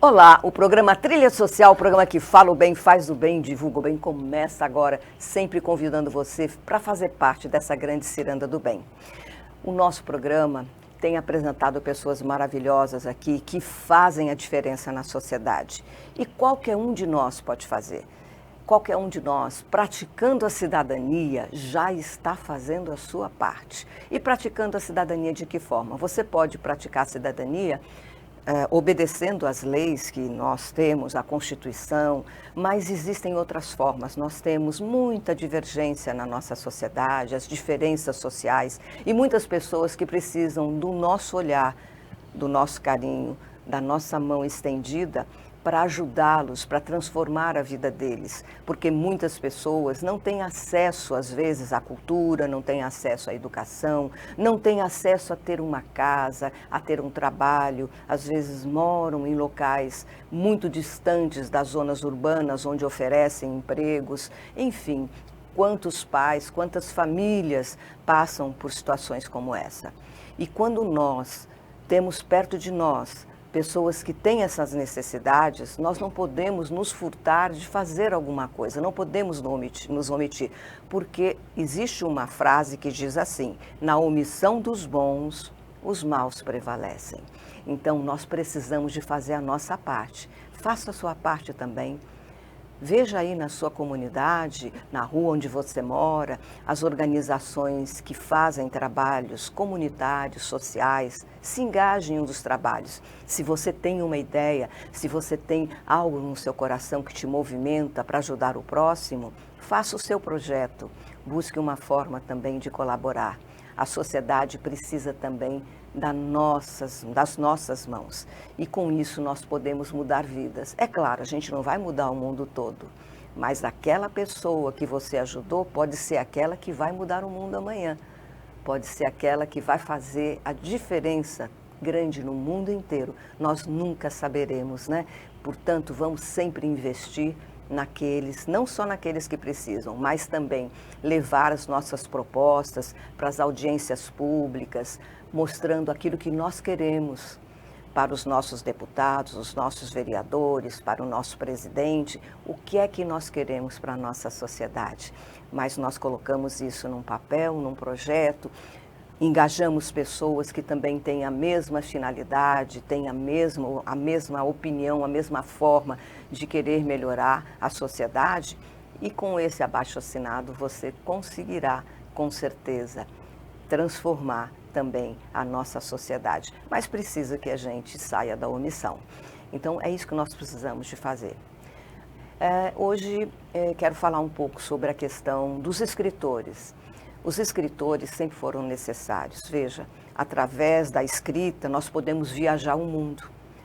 Olá, o programa Trilha Social, o programa que fala o bem, faz o bem, divulga o bem, começa agora, sempre convidando você para fazer parte dessa grande ciranda do bem. O nosso programa tem apresentado pessoas maravilhosas aqui que fazem a diferença na sociedade. E qualquer um de nós pode fazer. Qualquer um de nós, praticando a cidadania, já está fazendo a sua parte. E praticando a cidadania de que forma? Você pode praticar a cidadania obedecendo às leis que nós temos, a Constituição, mas existem outras formas. Nós temos muita divergência na nossa sociedade, as diferenças sociais e muitas pessoas que precisam do nosso olhar, do nosso carinho, da nossa mão estendida para ajudá-los, para transformar a vida deles, porque muitas pessoas não têm acesso, às vezes, à cultura, não têm acesso à educação, não têm acesso a ter uma casa, a ter um trabalho, às vezes moram em locais muito distantes das zonas urbanas onde oferecem empregos, enfim, quantos pais, quantas famílias passam por situações como essa. E quando nós temos perto de nós pessoas que têm essas necessidades, nós não podemos nos furtar de fazer alguma coisa, não podemos nos omitir, porque existe uma frase que diz assim: na omissão dos bons, os maus prevalecem. Então, nós precisamos de fazer a nossa parte. Faça a sua parte também. Veja aí na sua comunidade, na rua onde você mora, as organizações que fazem trabalhos comunitários, sociais, se engajem em um dos trabalhos. Se você tem uma ideia, se você tem algo no seu coração que te movimenta para ajudar o próximo, faça o seu projeto, busque uma forma também de colaborar. A sociedade precisa também das nossas mãos. E com isso nós podemos mudar vidas. É claro, a gente não vai mudar o mundo todo, mas aquela pessoa que você ajudou pode ser aquela que vai mudar o mundo amanhã. Pode ser aquela que vai fazer a diferença grande no mundo inteiro. Nós nunca saberemos, né? Portanto, vamos sempre investir naqueles, não só naqueles que precisam, mas também levar as nossas propostas para as audiências públicas, mostrando aquilo que nós queremos para os nossos deputados, os nossos vereadores, para o nosso presidente, o que é que nós queremos para a nossa sociedade. Mas nós colocamos isso num papel, num projeto, engajamos pessoas que também têm a mesma finalidade, têm a mesma opinião, a mesma forma de querer melhorar a sociedade, e com esse abaixo-assinado você conseguirá, com certeza, transformar também a nossa sociedade. Mas precisa que a gente saia da omissão. Então, é isso que nós precisamos de fazer. Hoje, quero falar um pouco sobre a questão dos escritores. Os escritores sempre foram necessários. Veja, através da escrita, nós podemos viajar o mundo.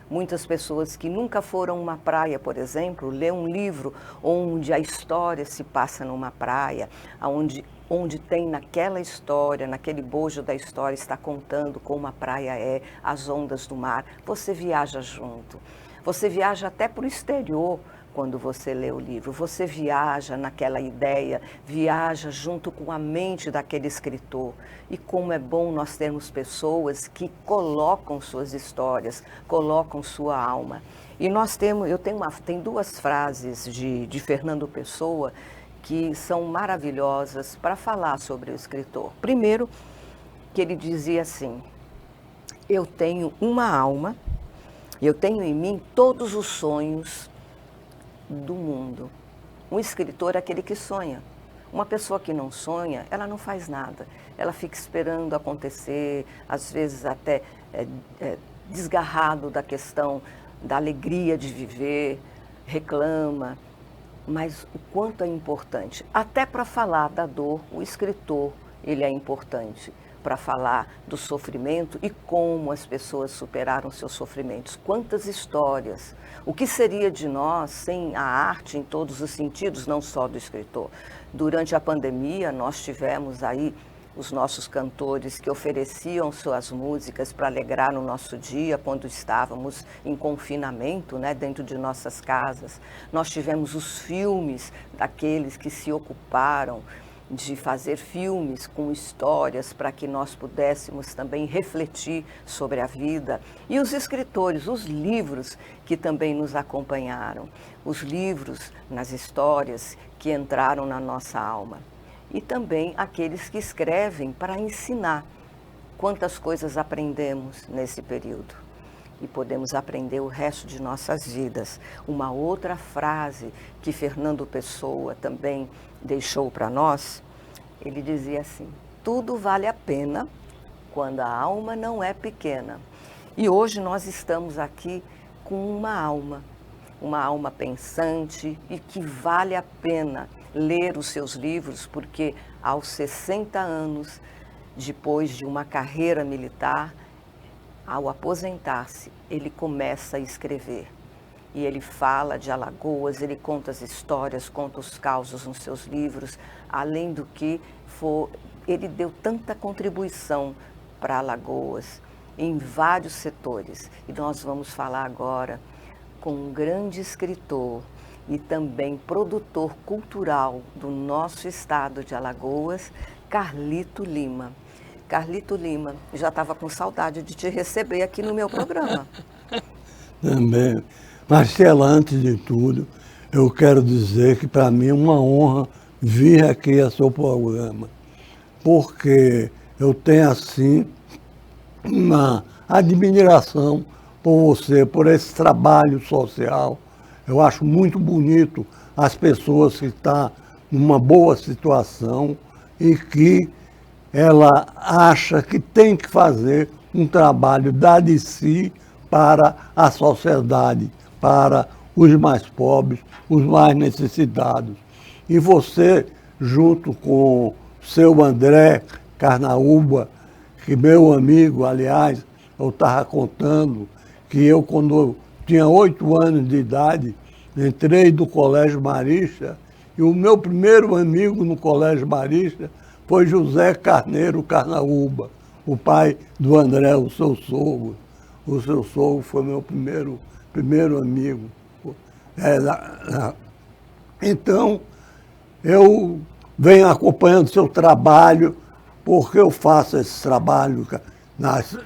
Muitas pessoas que nunca foram a uma praia, por exemplo, lê um livro onde a história se passa numa praia, onde tem naquela história, naquele bojo da história, está contando como a praia é, as ondas do mar. Você viaja junto. Você viaja até para o exterior quando você lê o livro. Você viaja naquela ideia, viaja junto com a mente daquele escritor. E como é bom nós termos pessoas que colocam suas histórias, colocam sua alma. E tem duas frases de Fernando Pessoa que são maravilhosas para falar sobre o escritor. Primeiro, que ele dizia assim: eu tenho uma alma, eu tenho em mim todos os sonhos do mundo. Um escritor é aquele que sonha. Uma pessoa que não sonha, ela não faz nada. Ela fica esperando acontecer, às vezes até desgarrado da questão da alegria de viver, reclama. Mas o quanto é importante, até para falar da dor, o escritor, ele é importante para falar do sofrimento e como as pessoas superaram seus sofrimentos. Quantas histórias, o que seria de nós sem a arte em todos os sentidos, não só do escritor. Durante a pandemia, nós tivemos aí os nossos cantores que ofereciam suas músicas para alegrar o nosso dia quando estávamos em confinamento, né, dentro de nossas casas. Nós tivemos os filmes daqueles que se ocuparam de fazer filmes com histórias para que nós pudéssemos também refletir sobre a vida. E os escritores, os livros que também nos acompanharam, os livros nas histórias que entraram na nossa alma. E também aqueles que escrevem para ensinar. Quantas coisas aprendemos nesse período e podemos aprender o resto de nossas vidas. Uma outra frase que Fernando Pessoa também deixou para nós, ele dizia assim: tudo vale a pena quando a alma não é pequena. E hoje nós estamos aqui com uma alma pensante e que vale a pena ler os seus livros, porque aos 60 anos, depois de uma carreira militar, ao aposentar-se, ele começa a escrever. E ele fala de Alagoas, ele conta as histórias, conta os causos nos seus livros, além do que ele deu tanta contribuição para Alagoas, em vários setores. E nós vamos falar agora com um grande escritor e também produtor cultural do nosso estado de Alagoas, Carlito Lima. Carlito Lima, já estava com saudade de te receber aqui no meu programa. Também. Marcela, antes de tudo, eu quero dizer que para mim é uma honra vir aqui a seu programa, porque eu tenho, assim, uma admiração por você, por esse trabalho social. Eu acho muito bonito as pessoas que estão numa boa situação e que ela acha que tem que fazer um trabalho dar de si para a sociedade, para os mais pobres, os mais necessitados. E você, junto com seu André Carnaúba, que meu amigo, aliás, eu estava contando que eu, quando eu tinha 8 anos de idade, entrei do Colégio Marista, e o meu primeiro amigo no Colégio Marista foi José Carneiro Carnaúba, o pai do André, o seu sogro. O seu sogro foi meu primeiro amigo. Então, eu venho acompanhando seu trabalho, porque eu faço esse trabalho nas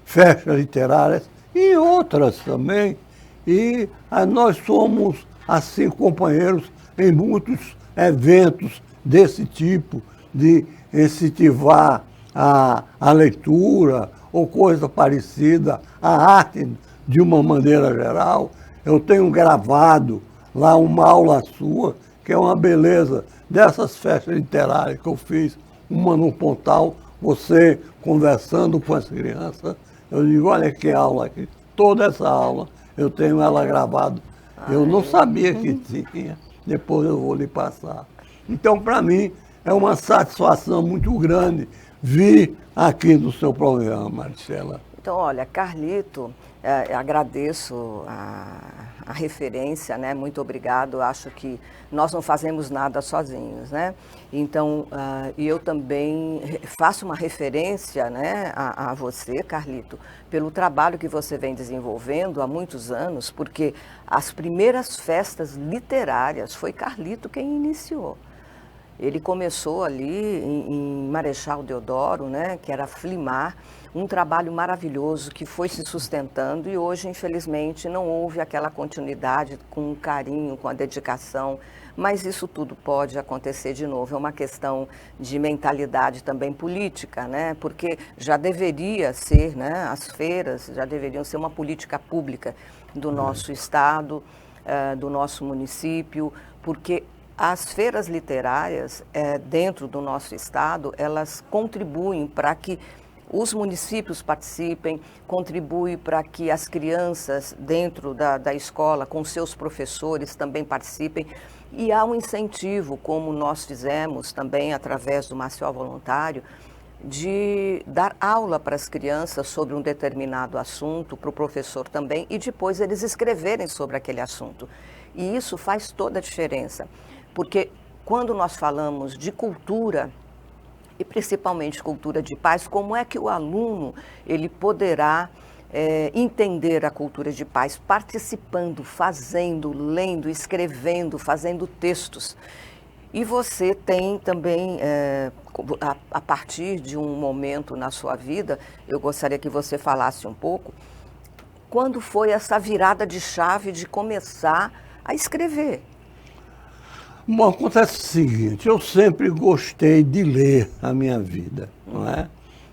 festas literárias e outras também. E nós somos, assim, companheiros em muitos eventos desse tipo, de incentivar a leitura ou coisa parecida, a arte de uma maneira geral. Eu tenho gravado lá uma aula sua, que é uma beleza, dessas festas literárias que eu fiz, uma no Pontal, você conversando com as crianças. Eu digo, olha que aula aqui, toda essa aula, eu tenho ela gravada. Eu não sabia que tinha, depois eu vou lhe passar. Então, para mim, é uma satisfação muito grande vir aqui no seu programa, Marcela. Então, olha, Carlito, agradeço a referência, né? Muito obrigado. Acho que nós não fazemos nada sozinhos, né? Então, e eu também faço uma referência, né, a você, Carlito, pelo trabalho que você vem desenvolvendo há muitos anos, porque as primeiras festas literárias foi Carlito quem iniciou. Ele começou ali em Marechal Deodoro, né, que era Flimar, um trabalho maravilhoso que foi se sustentando e hoje, infelizmente, não houve aquela continuidade com o carinho, com a dedicação, mas isso tudo pode acontecer de novo. É uma questão de mentalidade também política, né, porque já deveria ser, né, as feiras já deveriam ser uma política pública do nosso estado, do nosso município, porque as feiras literárias dentro do nosso estado, elas contribuem para que os municípios participem, contribuem para que as crianças dentro da escola, com seus professores, também participem. E há um incentivo, como nós fizemos também através do Marcial Voluntário, de dar aula para as crianças sobre um determinado assunto, para o professor também, e depois eles escreverem sobre aquele assunto. E isso faz toda a diferença. Porque quando nós falamos de cultura, e principalmente cultura de paz, como é que o aluno ele poderá entender a cultura de paz? Participando, fazendo, lendo, escrevendo, fazendo textos. E você tem também, a partir de um momento na sua vida, eu gostaria que você falasse um pouco, quando foi essa virada de chave de começar a escrever? Bom, acontece o seguinte, eu sempre gostei de ler a minha vida, não é?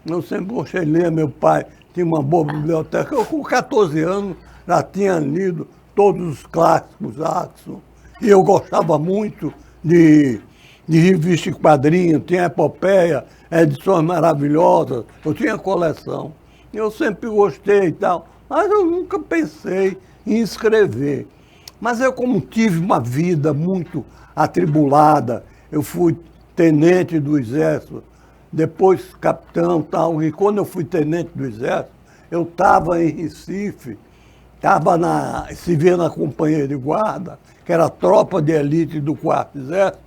Eu sempre gostei de ler, meu pai tinha uma boa biblioteca. Eu, com 14 anos, já tinha lido todos os clássicos, Axon, e eu gostava muito de revista e quadrinho, tinha epopeia, edições maravilhosas, eu tinha coleção. Eu sempre gostei e tal, mas eu nunca pensei em escrever. Mas eu, como tive uma vida muito atribulada, eu fui tenente do Exército, depois capitão e tal, e quando eu fui tenente do Exército, eu estava em Recife, estava servia na companhia de guarda, que era a tropa de elite do 4º Exército,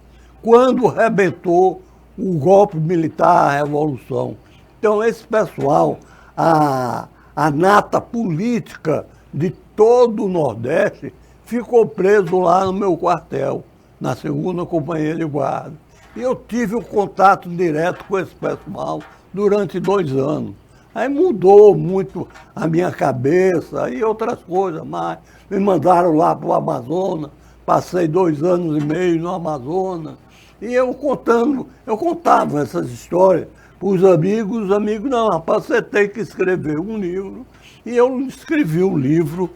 quando rebentou o golpe militar, a Revolução. Então, esse pessoal, a nata política de todo o Nordeste, ficou preso lá no meu quartel, na 2ª Companhia de Guarda. E eu tive um contato direto com esse pessoal durante 2 anos. Aí mudou muito a minha cabeça e outras coisas mais. Me mandaram lá para o Amazonas, passei 2 anos e meio no Amazonas. E eu contava essas histórias para os amigos, não, rapaz, você tem que escrever um livro. E eu escrevi um livro,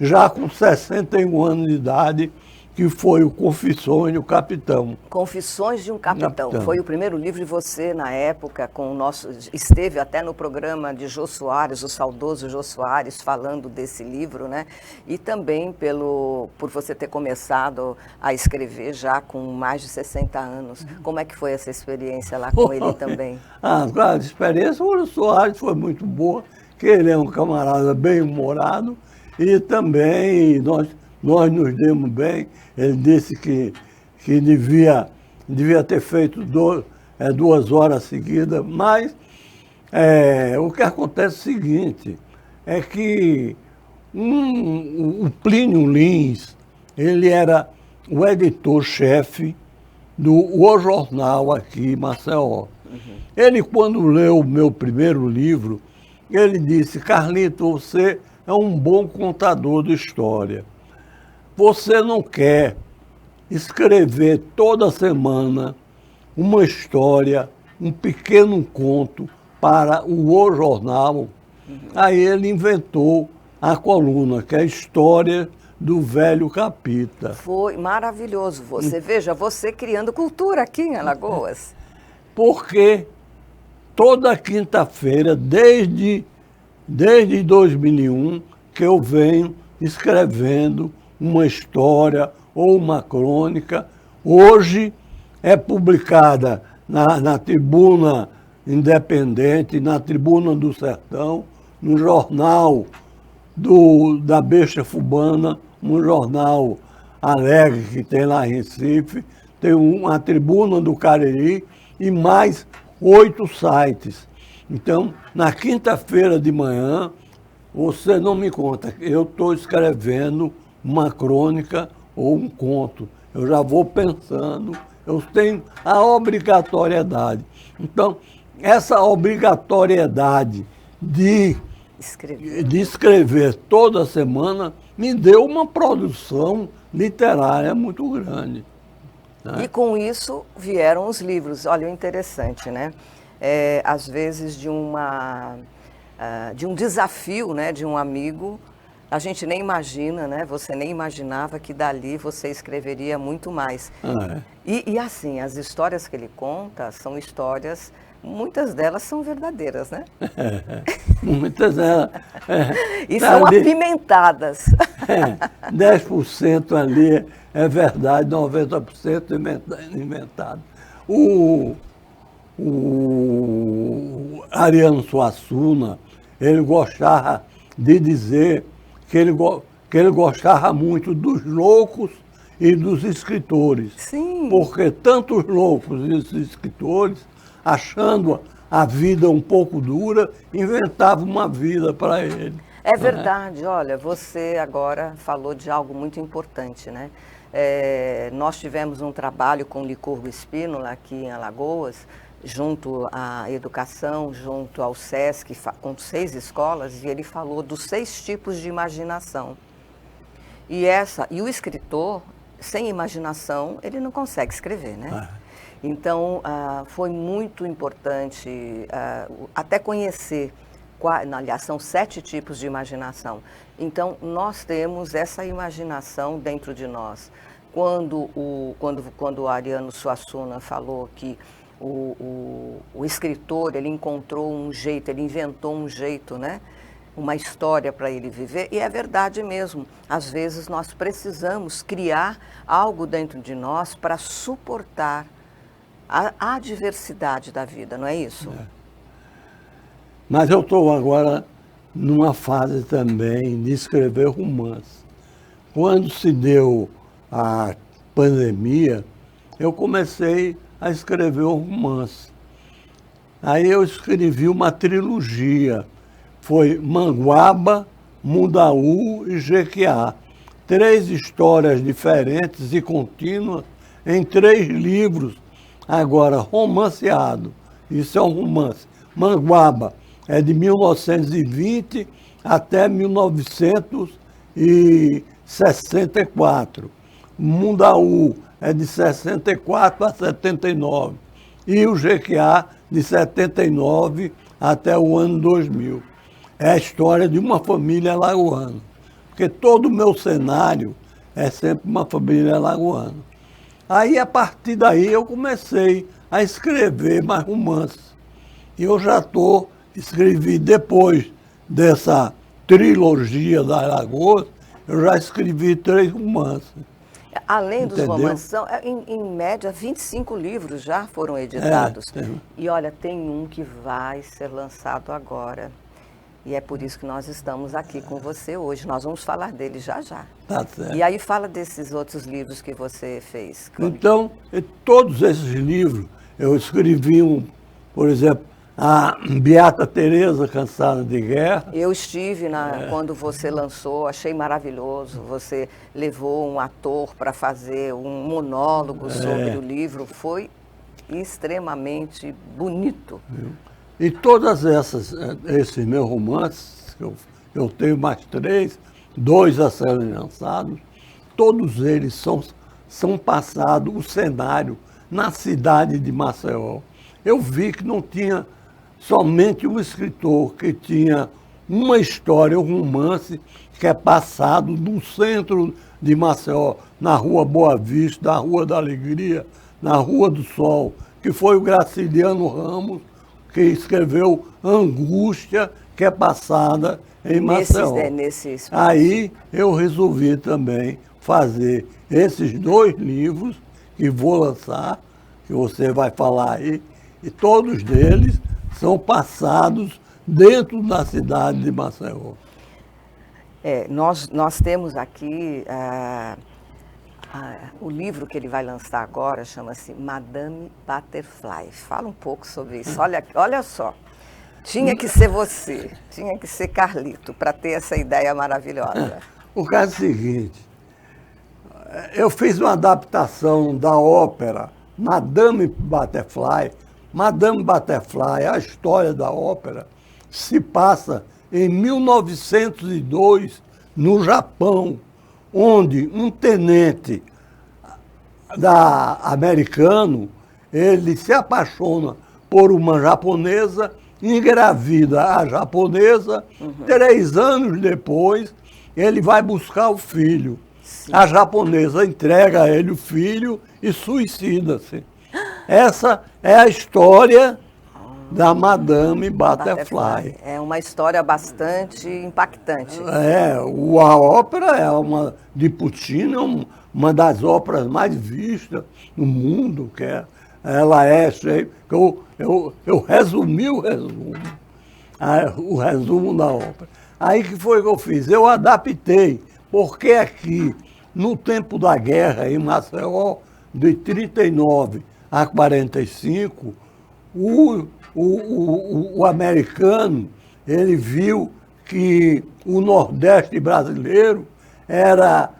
já com 61 anos de idade, que foi o Confissões do Capitão. Confissões de um Capitão. Foi o primeiro livro de você, na época, com o nosso... Esteve até no programa de Jô Soares, o saudoso Jô Soares, falando desse livro, né? E também por você ter começado a escrever já com mais de 60 anos. Como é que foi essa experiência lá com ele também? A experiência com o Jô Soares foi muito boa, que ele é um camarada bem humorado e também nós nos demos bem. Ele disse que devia ter feito 2 horas seguidas, mas o que acontece é o seguinte, é que o Plínio Lins, ele era o editor-chefe do O Jornal aqui em Maceió. Ele, quando leu o meu primeiro livro, ele disse: Carlito, você é um bom contador de história. Você não quer escrever toda semana uma história, um pequeno conto para o Jornal? Aí ele inventou a coluna, que é a História do Velho Capita. Foi maravilhoso. Veja, você criando cultura aqui em Alagoas. Porque toda quinta-feira, desde 2001, que eu venho escrevendo uma história ou uma crônica. Hoje é publicada na Tribuna Independente, na Tribuna do Sertão, no jornal da Besta Fubana, um jornal alegre que tem lá em Recife, tem uma Tribuna do Cariri e mais 8 sites. Então, na quinta-feira de manhã, você não me conta, eu estou escrevendo uma crônica ou um conto. Eu já vou pensando, eu tenho a obrigatoriedade. Então, essa obrigatoriedade de escrever toda semana me deu uma produção literária muito grande. Né? E com isso vieram os livros. Olha, o interessante, né? Às vezes de um desafio, né, de um amigo, a gente nem imagina, né? Você nem imaginava que dali você escreveria muito mais. E assim, as histórias que ele conta são histórias, muitas delas são verdadeiras, né? Muitas delas. E são apimentadas. 10% ali é verdade, 90% inventado. O Ariano Suassuna, ele gostava de dizer que ele gostava muito dos loucos e dos escritores. Sim. Porque tanto os loucos e os escritores, achando a vida um pouco dura, inventavam uma vida para ele. É verdade. Olha, você agora falou de algo muito importante, né? Nós tivemos um trabalho com o Licurgo Espínola aqui em Alagoas, junto à educação, junto ao SESC, com 6 escolas, e ele falou dos 6 tipos de imaginação. E o escritor, sem imaginação, ele não consegue escrever, né? Então, foi muito importante até conhecer, aliás, são 7 tipos de imaginação. Então, nós temos essa imaginação dentro de nós. Quando o Ariano Suassuna falou que o escritor, ele encontrou um jeito, ele inventou um jeito, né? Uma história para ele viver, e é verdade mesmo. Às vezes nós precisamos criar algo dentro de nós para suportar a adversidade da vida, não é isso? Mas eu estou agora numa fase também de escrever romance. Quando se deu a pandemia, eu comecei a escrever um romance. Aí eu escrevi uma trilogia. Foi Manguaba, Mundaú e Jequiá. 3 histórias diferentes e contínuas em 3 livros, agora romanceado. Isso é um romance. Manguaba é de 1920 até 1964. Mundaú é de 64 a 79. E o Jequiá de 79 até o ano 2000. É a história de uma família alagoana. Porque todo o meu cenário é sempre uma família alagoana. Aí, a partir daí, eu comecei a escrever mais romances. E eu já escrevi depois dessa trilogia da Alagoas, eu já escrevi 3 romances. Além dos romances, em média, 25 livros já foram editados. E olha, tem um que vai ser lançado agora. E é por isso que nós estamos aqui com você hoje. Nós vamos falar dele já já. Tá certo. E aí fala desses outros livros que você fez. Então, todos esses livros, eu escrevi por exemplo, a Beata Teresa, Cansada de Guerra. Eu estive quando você lançou, achei maravilhoso. Você levou um ator para fazer um monólogo sobre o livro. Foi extremamente bonito. E todas esses meus romances, eu tenho mais 3, 2 a serem lançados, todos eles são passados o cenário na cidade de Maceió. Eu vi que não tinha somente um escritor que tinha uma história, um romance que é passado no centro de Maceió, na Rua Boa Vista, na Rua da Alegria, na Rua do Sol, que foi o Graciliano Ramos, que escreveu Angústia, que é passada em Maceió. Aí eu resolvi também fazer esses 2 livros que vou lançar, que você vai falar aí, e todos eles são passados dentro da cidade de Maceió. Nós temos aqui o livro que ele vai lançar agora, chama-se Madame Butterfly. Fala um pouco sobre isso. Olha só, tinha que ser você, tinha que ser Carlito, para ter essa ideia maravilhosa. O caso é o seguinte, eu fiz uma adaptação da ópera Madame Butterfly. Madame Butterfly, a história da ópera, se passa em 1902, no Japão, onde um tenente americano, ele se apaixona por uma japonesa, engravida a japonesa, 3 anos depois, ele vai buscar o filho. Sim. A japonesa entrega a ele o filho e suicida-se. Essa é a história da Madame Butterfly. É uma história bastante impactante. A ópera de Puccini, uma das óperas mais vistas no mundo, ela é cheia. Eu resumi o resumo da ópera. Aí que foi que eu fiz? Eu adaptei, porque aqui, no tempo da guerra, em Maceió, de 39 a 45, o americano, ele viu que o Nordeste brasileiro era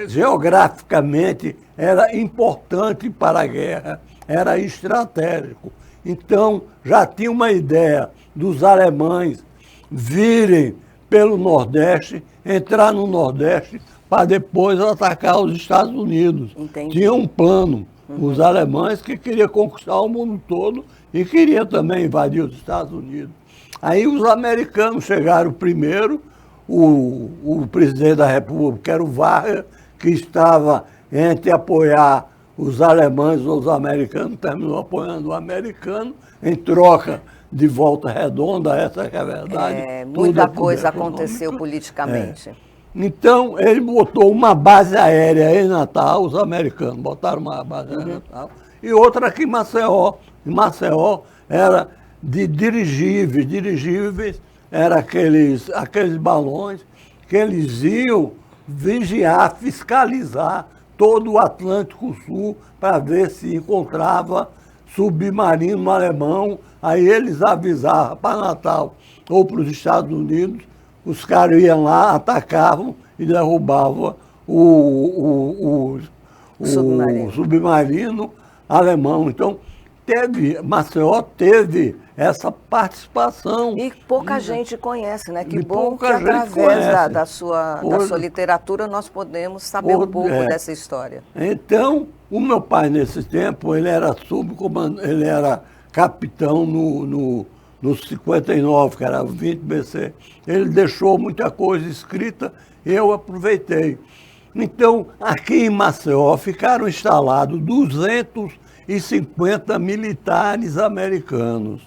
geograficamente era importante para a guerra, era estratégico. Então, já tinha uma ideia dos alemães virem pelo Nordeste, entrar no Nordeste, para depois atacar os Estados Unidos. Entendi. Tinha um plano. Os alemães que queriam conquistar o mundo todo e queriam também invadir os Estados Unidos. Aí os americanos chegaram primeiro, o presidente da República, que era o Vargas, que estava entre apoiar os alemães ou os americanos, terminou apoiando o americano, em troca de Volta Redonda, essa que é a verdade. Muita coisa aconteceu politicamente. Então, ele botou uma base aérea em Natal, os americanos botaram uma base aérea em Natal, e outra aqui em Maceió. Em Maceió era de dirigíveis. Dirigíveis eram aqueles balões que eles iam vigiar, fiscalizar todo o Atlântico Sul para ver se encontrava submarino alemão. Aí eles avisavam para Natal ou para os Estados Unidos. Os caras iam lá, atacavam e derrubavam o submarino alemão. Então, Maceió teve essa participação. E pouca gente conhece, né? Que bom que através da sua literatura nós podemos saber um pouco dessa história. Então, o meu pai, nesse tempo, ele era ele era capitão no 59, que era o 20 BC, ele deixou muita coisa escrita e eu aproveitei. Então, aqui em Maceió ficaram instalados 250 militares americanos.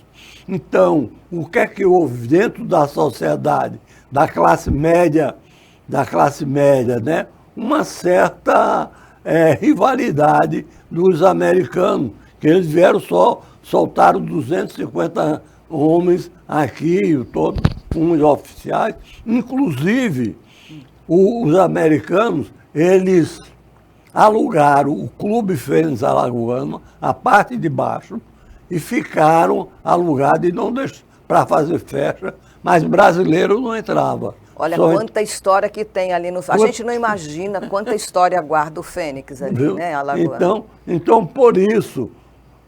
Então, o que é que houve dentro da sociedade, da classe média, né? Uma certa rivalidade dos americanos, que eles vieram soltaram 250 homens aqui, todos uns oficiais, inclusive os americanos, eles alugaram o Clube Fênix Alagoano, a parte de baixo, e ficaram alugados e não deixaram para fazer festa, mas brasileiro não entrava. Olha quanta história que tem ali no... A gente não imagina quanta história guarda o Fênix ali, viu? Né, Alagoano? Então, por isso,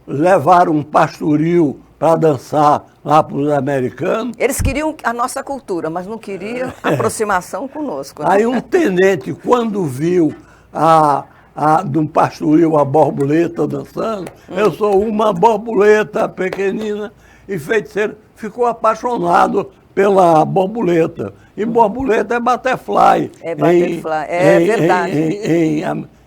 levaram um pastoril para dançar lá para os americanos. Eles queriam a nossa cultura, mas não queriam aproximação conosco. Né? Aí um tenente, quando viu de um pastoril a borboleta dançando, eu sou uma borboleta pequenina e feiticeira, ficou apaixonado pela borboleta. E borboleta é butterfly. É butterfly, verdade.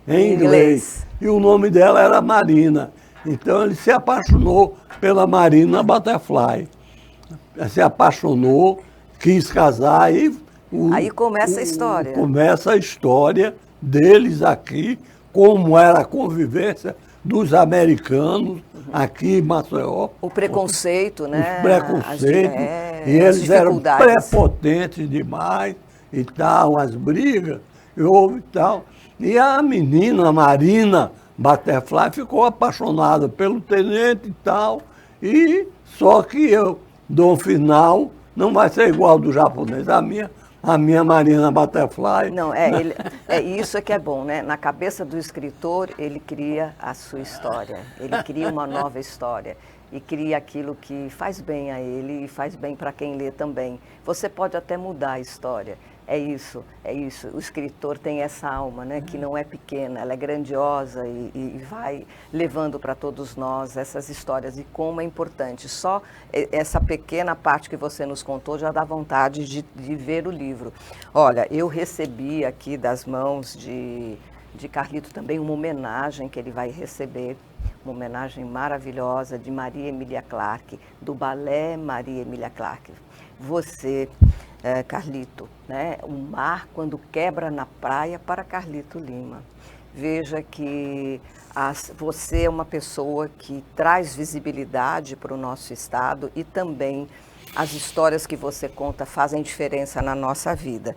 Em inglês. E o nome dela era Marina. Então ele se apaixonou pela Marina Butterfly. Se apaixonou, quis casar e... Aí começa a história. Começa a história deles aqui, como era a convivência dos americanos aqui em Maceió. O preconceito, né? Os preconceitos. E eles eram prepotentes demais e tal, as brigas, e houve e tal. E a menina, a Marina Butterfly, ficou apaixonada pelo tenente e tal, e só que eu dou um final, não vai ser igual ao do japonês, a minha Marina Butterfly. Não, isso é que é bom, né? Na cabeça do escritor, ele cria a sua história, ele cria uma nova história e cria aquilo que faz bem a ele e faz bem para quem lê também. Você pode até mudar a história. É isso. O escritor tem essa alma, né, que não é pequena, ela é grandiosa e vai levando para todos nós essas histórias e como é importante. Só essa pequena parte que você nos contou já dá vontade de ver o livro. Olha, eu recebi aqui das mãos de Carlito também uma homenagem que ele vai receber, uma homenagem maravilhosa de Maria Emília Clarke, do Balé Maria Emília Clarke. Você... Carlito, né? O mar quando quebra na praia para Carlito Lima. Veja que você é uma pessoa que traz visibilidade para o nosso estado e também as histórias que você conta fazem diferença na nossa vida.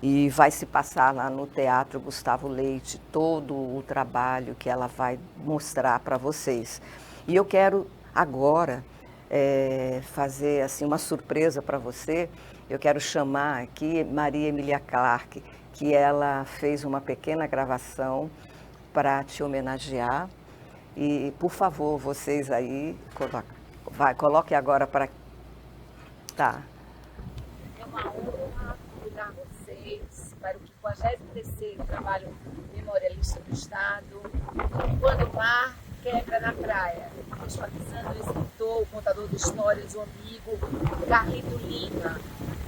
E vai se passar lá no Teatro Gustavo Leite todo o trabalho que ela vai mostrar para vocês. E eu quero agora fazer assim, uma surpresa para você. Eu quero chamar aqui Maria Emília Clarke, que ela fez uma pequena gravação para te homenagear. E, por favor, vocês aí, coloque agora para... Tá. É uma honra convidar vocês para o 53º Trabalho Memorialista do Estado, Quando o Mar Quebra na Praia, enfatizando o escritor, o contador de histórias, o amigo Carlito Lima.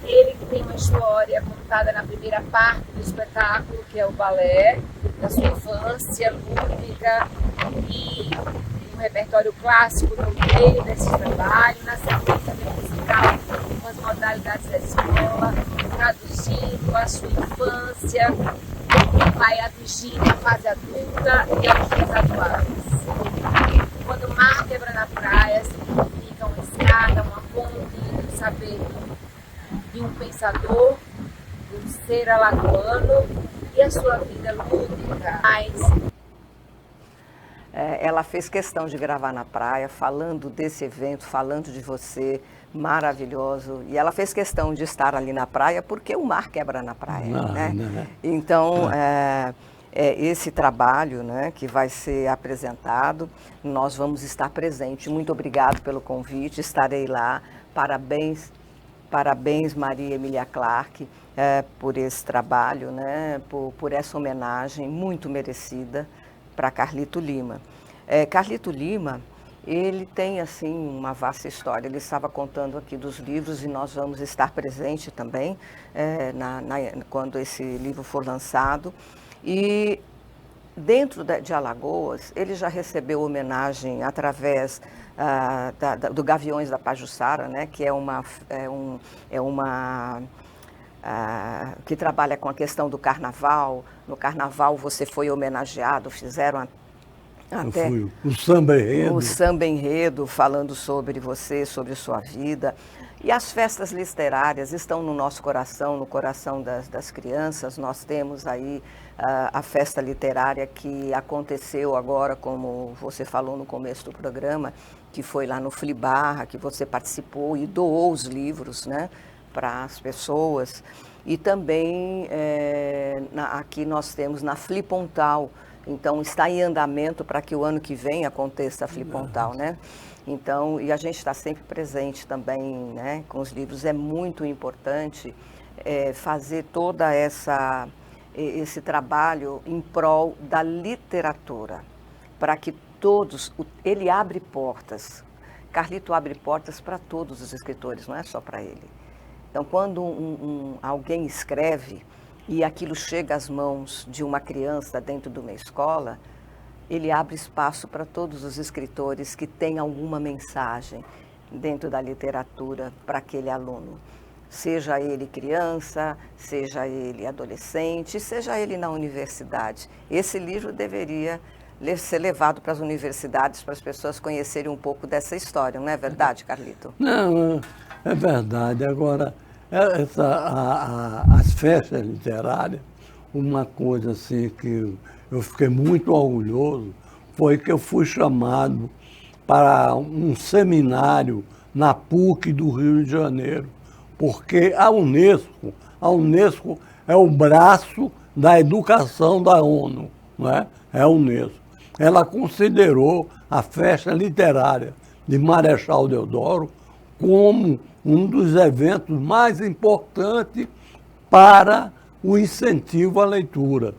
Ele que tem uma história contada na primeira parte do espetáculo, que é o balé, da sua infância lúdica, e um repertório clássico no meio desse trabalho, na sequência musical, com as modalidades da escola, traduzindo a sua infância, que vai atingindo a fase adulta e aos dias atuais. Quando o mar quebra na praia, significa uma escada, uma ponte do saber de um pensador, de um ser alagoano e a sua vida lúdica. Ela fez questão de gravar na praia, falando desse evento, falando de você, maravilhoso. E ela fez questão de estar ali na praia porque o mar quebra na praia, né? Então, esse trabalho, né, que vai ser apresentado, nós vamos estar presentes. Muito obrigado pelo convite, estarei lá. Parabéns, parabéns Maria Emília Clarke, por esse trabalho, né, por essa homenagem muito merecida para Carlito Lima. Carlito Lima, ele tem assim uma vasta história. Ele estava contando aqui dos livros e nós vamos estar presentes também quando esse livro for lançado. E dentro de Alagoas, ele já recebeu homenagem através do Gaviões da Pajuçara, né, que que trabalha com a questão do carnaval. No carnaval você foi homenageado, fizeram até o samba enredo. O samba enredo, falando sobre você, sobre sua vida. E as festas literárias estão no nosso coração, no coração das crianças. Nós temos aí a festa literária que aconteceu agora, como você falou no começo do programa, que foi lá no Flibarra, que você participou e doou os livros, né, para as pessoas. E também aqui nós temos na Flipontal. Então está em andamento para que o ano que vem aconteça a Flipontal, né? Então, e a gente está sempre presente também, né, com os livros. É muito importante fazer toda esse trabalho em prol da literatura, para que todos, ele abre portas. Carlito abre portas para todos os escritores, não é só para ele. Então, quando alguém escreve e aquilo chega às mãos de uma criança dentro de uma escola, ele abre espaço para todos os escritores que têm alguma mensagem dentro da literatura para aquele aluno. Seja ele criança, seja ele adolescente, seja ele na universidade. Esse livro deveria ser levado para as universidades, para as pessoas conhecerem um pouco dessa história, não é verdade, Carlito? Não, é verdade. Agora, as festas literárias, uma coisa assim que eu fiquei muito orgulhoso foi que eu fui chamado para um seminário na PUC do Rio de Janeiro, porque a Unesco é o braço da educação da ONU, não é? É a Unesco. Ela considerou a festa literária de Marechal Deodoro como um dos eventos mais importantes para o incentivo à leitura.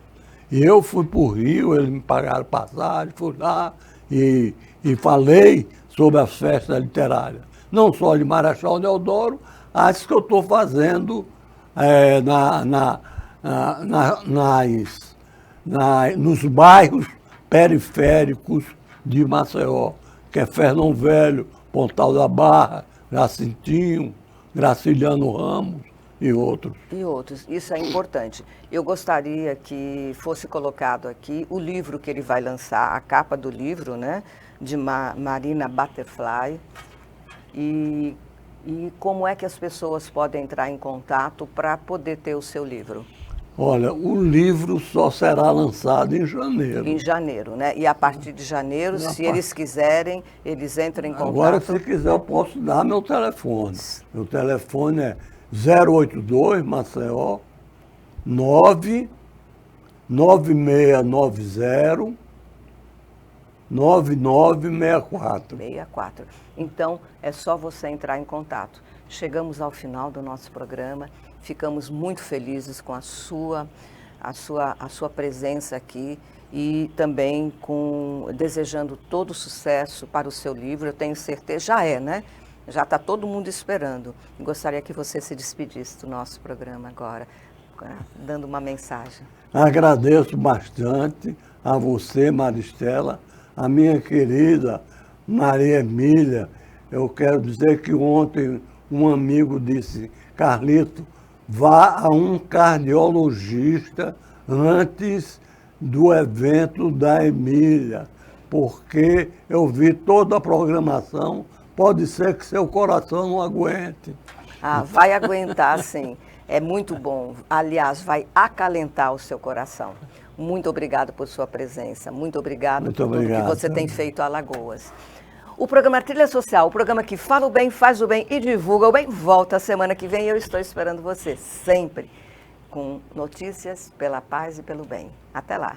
E eu fui para o Rio, eles me pagaram passagem, fui lá e falei sobre as festas literárias. Não só de Marechal Deodoro, as que eu estou fazendo nos bairros periféricos de Maceió, que é Fernão Velho, Pontal da Barra, Jacintinho, Graciliano Ramos e outros. E outros, isso é importante. Eu gostaria que fosse colocado aqui o livro que ele vai lançar, a capa do livro, né, de Marina Butterfly, e como é que as pessoas podem entrar em contato para poder ter o seu livro? Olha, o livro só será lançado em janeiro. Em janeiro, né? E a partir de janeiro, eles quiserem, eles entram em contato. Agora, se quiser, eu posso dar meu telefone. Meu telefone é 082 Maceió 99690 9964. 64. Então, é só você entrar em contato. Chegamos ao final do nosso programa. Ficamos muito felizes com a sua presença aqui e também desejando todo sucesso para o seu livro. Eu tenho certeza, já é, né? Já está todo mundo esperando. Gostaria que você se despedisse do nosso programa agora, dando uma mensagem. Agradeço bastante a você, Maristela, a minha querida Maria Emília. Eu quero dizer que ontem um amigo disse: Carlito, vá a um cardiologista antes do evento da Emília, porque eu vi toda a programação, pode ser que seu coração não aguente. Ah, vai aguentar, sim. É muito bom. Aliás, vai acalentar o seu coração. Muito obrigado por sua presença. Muito obrigado por tudo que você tem feito a Alagoas. O programa Trilha Social, o programa que fala o bem, faz o bem e divulga o bem, volta a semana que vem e eu estou esperando você sempre com notícias pela paz e pelo bem. Até lá.